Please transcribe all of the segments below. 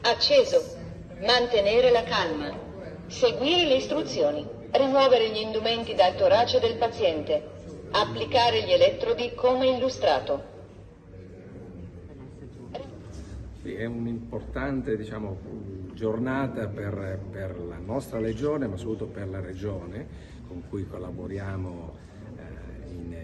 Acceso. Mantenere la calma. Seguire le istruzioni. Rimuovere gli indumenti dal torace del paziente. Applicare gli elettrodi come illustrato. Sì, è un'importante, giornata per la nostra Legione, ma soprattutto per la Regione, con cui collaboriamo in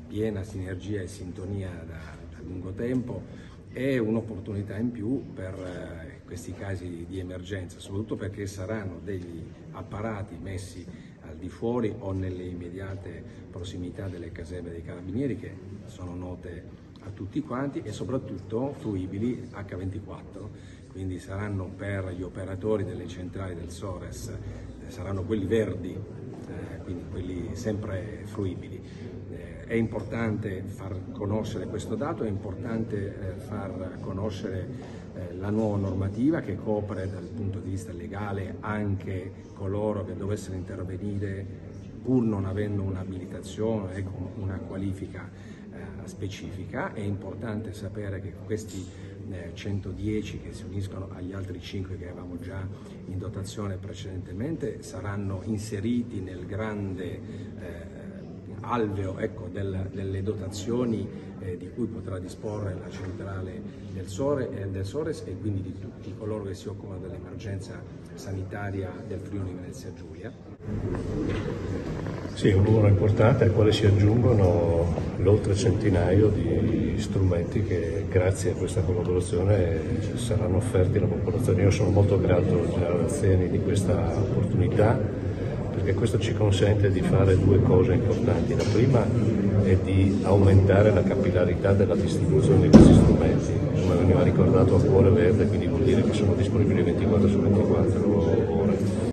piena sinergia e sintonia da lungo tempo. È un'opportunità in più per questi casi di emergenza, soprattutto perché saranno degli apparati messi al di fuori o nelle immediate prossimità delle caserme dei Carabinieri, che sono note a tutti quanti, e soprattutto fruibili H24, quindi saranno per gli operatori delle centrali del SORES, saranno quelli verdi, quindi quelli sempre fruibili. È importante far conoscere questo dato, è importante far conoscere la nuova normativa che copre dal punto di vista legale anche coloro che dovessero intervenire pur non avendo un'abilitazione e con una qualifica specifica. È importante sapere che questi 110 che si uniscono agli altri 5 che avevamo già in dotazione precedentemente saranno inseriti nel grande alveo delle dotazioni di cui potrà disporre la centrale del SORES e quindi di tutti coloro che si occupano dell'emergenza sanitaria del Friuli Venezia Giulia. Sì, un numero importante al quale si aggiungono l'oltre centinaio di strumenti che grazie a questa collaborazione saranno offerti alla popolazione. Io sono molto grato al generale Azzeni di questa opportunità, perché questo ci consente di fare due cose importanti. La prima è di aumentare la capillarità della distribuzione di questi strumenti, come veniva ricordato a cuore verde, quindi vuol dire che sono disponibili 24 su 24.